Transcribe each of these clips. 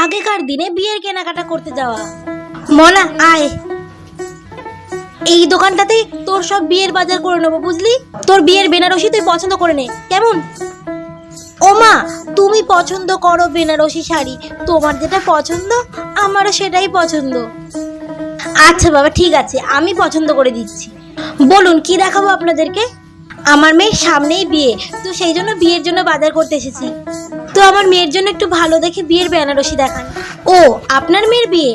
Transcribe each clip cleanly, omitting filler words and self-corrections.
আগেকার দিনে বিয়ের কেনাকাটা করতে যাওয়া। মনা আয়, এই দোকানটাতেই তোর সব বিয়ের বাজার করে নেবো, বুঝলি? তোর বিয়ের বেনারসি তুই পছন্দ করে নে, কেমন? ও মা, তুমি পছন্দ করো বেনারসি শাড়ি, তোমার যেটা পছন্দ আমারও সেটাই পছন্দ। আচ্ছা বাবা, ঠিক আছে, আমি পছন্দ করে দিচ্ছি। বলুন কি দেখাবো আপনাদেরকে? আমার মেয়ের সামনেই বিয়ে, তো সেই জন্য বিয়ের জন্য বাজার করতে এসেছি। তো আমার মেয়ের জন্য একটু ভালো দেখে বিয়ের বেনারসি দেখান। ও, আপনার মেয়ের বিয়ে?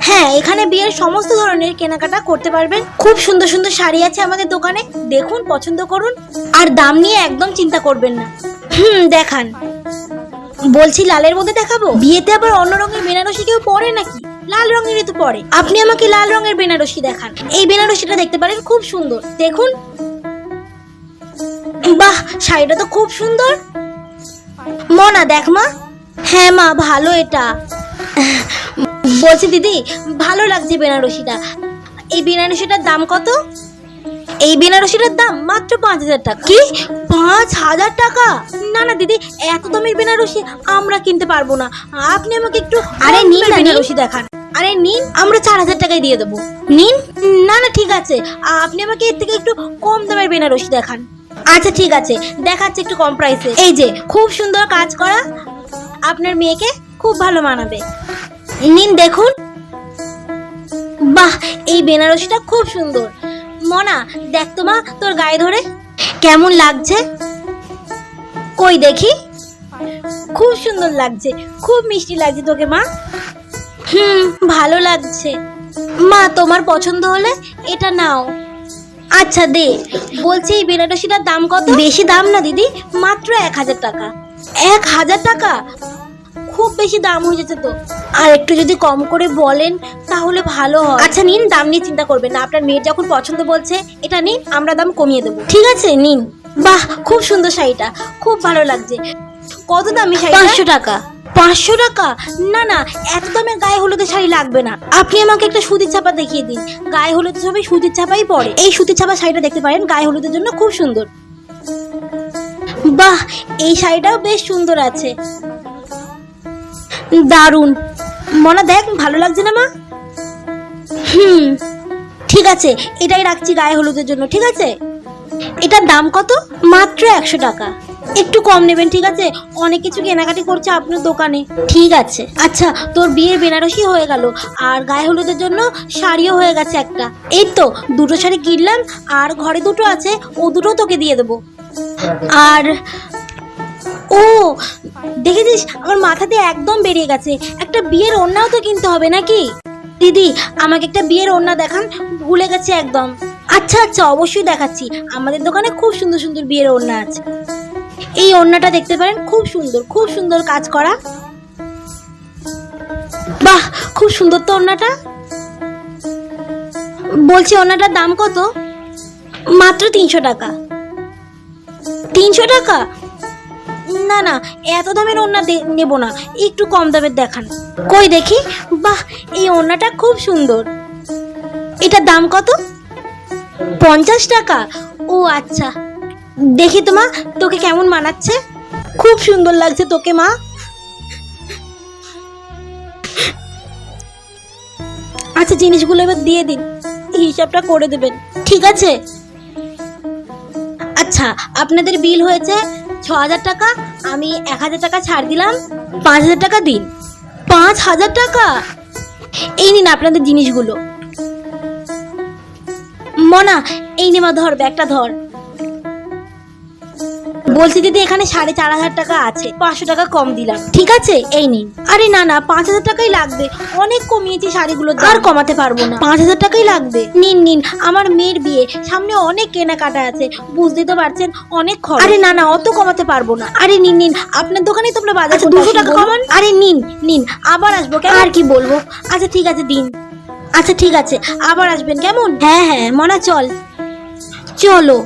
হ্যাঁ, এখানে বিয়ের সমস্ত ধরনের কেনাকাটা করতে পারবেন। খুব সুন্দর সুন্দর শাড়ি আছে আমাদের দোকানে, দেখুন, পছন্দ করুন, আর দাম নিয়ে একদম চিন্তা করবেন না। দেখান। বলছি লালের মধ্যে দেখাবো? বিয়েতে আবার অন্য রঙের বেনারসি কেউ পরে নাকি? লাল রঙেরই তো পরে। আপনি আমাকে লাল রঙের বেনারসি দেখান। এই বেনারসিটা দেখতে পারেন, খুব সুন্দর, দেখুন। বাহ, শাড়িটা তো খুব সুন্দর। মনা দেখ মা। হ্যাঁ মা, ভালো এটা। বলছি দিদি, ভালো লাগছে বেনারসিটা। এই বেনারসিটার দাম কত? এই বেনারসিটার দাম মাত্র 5,000 টাকা। কি, 5,000 টাকা? না না দিদি, এত দামের বেনারসি আমরা কিনতে পারবো না। আপনি আমাকে একটু নিন বেনারসি দেখান। আরে নিন, আমরা 4,000 টাকায় দিয়ে দেবো। নিন। না না ঠিক আছে, আপনি আমাকে এর থেকে একটু কম দামের বেনারসি দেখান। আচ্ছা ঠিক আছে, দেখাচ্ছে একটু কম প্রাইসে। এই যে, খুব সুন্দর কাজ করা, আপনার মেয়েকে খুব ভালো মানাবে। নিন দেখুন। বাহ, এই বেনারসিটা খুব সুন্দর। মনা দেখ তো মা, তোর গায়ে ধরে কেমন লাগছে? কই দেখি। খুব সুন্দর লাগছে, খুব মিষ্টি লাগছে তোকে মা। ভালো লাগছে মা, তোমার পছন্দ হলে এটা নাও। আচ্ছা দে। বলছি এই বেনারসিটার দাম কত? বেশি দাম না দিদি, মাত্র 1,000 টাকা। 1,000 টাকা? খুব বেশি দাম হয়ে যাচ্ছে তো, আর একটু যদি কম করে বলেন তাহলে ভালো হয়। আচ্ছা নিন, দাম নিয়ে চিন্তা করবেন না, আপনার মেয়ের যখন পছন্দ বলছে এটা নিন, আমরা দাম কমিয়ে দেবো। ঠিক আছে নিন। বাহ, খুব সুন্দর শাড়িটা, খুব ভালো লাগছে। কত দামি শাড়ি? 500 টাকা। 500 টাকা? না না, এত দামে গায়ে হলুদের শাড়ি লাগবে না। আপনি আমাকে একটা সুতির ছাপা দেখিয়ে দিন। গায়ে হলুদ সবাই সুতির ছাপাই পরে। এই সুতির ছাপা শাড়িটা দেখতে পারেন, গায়ে হলুদের জন্য খুব সুন্দর। বাহ, এই শাড়িটাও বেশ সুন্দর আছে, দারুন। মনা দেখ, ভালো লাগছে না মা? ঠিক আছে, এটাই রাখছি গায়ে হলুদের জন্য। ঠিক আছে, এটার দাম কত? মাত্র 100 টাকা। একটু কম নেবেন, ঠিক আছে? অনেক কিছু কেনাকাটি করছে আপনার দোকানে। ঠিক আছে। আচ্ছা, তোর বিয়ের বেনারসি হয়ে গেল, আর গায়ে হলুদের জন্য শাড়িও হয়ে গেছে একটা। এই তো 2টো শাড়ি কিনলাম, আর ঘরে 2টো আছে, ও 2টো তোকে দিয়ে দেবো। আর ও দেখেছিস, আমার মাথা দিয়ে একদম বেরিয়ে গেছে, একটা বিয়ের ওড়নাও তো কিনতে হবে নাকি? দিদি, আমাকে একটা বিয়ের ওড়না দেখান, ভুলে গেছি একদম। আচ্ছা আচ্ছা, অবশ্যই দেখাচ্ছি। আমাদের দোকানে খুব সুন্দর সুন্দর বিয়ের ওড়না আছে। এই ওড়নাটা দেখতে পারেন, খুব সুন্দর, খুব সুন্দর কাজ করা। বাহ, খুব সুন্দর তো ওড়নাটা। বলছি ওড়নাটার দাম কত? মাত্র 300 টাকা। 300 টাকা? না না, এত দামের ওড়না নেব না, একটু কম দামের দেখান। কই দেখি। বাহ, এই ওড়নাটা খুব সুন্দর। এটার দাম কত? 50 টাকা? ও আচ্ছা, দেখি তো মা, তোকে কেমন মানাচ্ছে? খুব সুন্দর লাগছে তোকে মা। আচ্ছা, জিনিসগুলো এবার দিয়ে দিন, হিসাবটা করে দেবেন, ঠিক আছে? আচ্ছা, আপনাদের বিল হয়েছে 6,000 টাকা। আমি 1,000 টাকা ছাড় দিলাম, 5,000 টাকা দিন। 5,000 টাকা? এই নিন আপনাদের জিনিসগুলো। মনা, এই নেমা, ধর ব্যাগটা ধর। বলছি দিদি, এখানে 4,500 টাকা আছে, 500 টাকা কম দিলাম, ঠিক আছে? এই নিন। আরে না না, 5,000 টাকাই লাগবে, অনেক কমিয়েছি শাড়িগুলো, আর কমাতে পারবো না, 5,000 টাকাই লাগবে। নিন নিন, আমার মেয়ের বিয়ে সামনে, অনেক কেনাকাটা আছে, বুঝতেই তো পারছেন, অনেক খরচ। আরে না না, অত কমাতে পারবো না। আরে নিন নিন, আপনার দোকানে তো আমরা বাজার 200 টাকা কমান। আরে নিন নিন, আবার আসবো, আর কি বলবো। আচ্ছা ঠিক আছে, দিন। আচ্ছা ঠিক আছে, আবার আসবেন কেমন? হ্যাঁ হ্যাঁ মনা, চল চলো।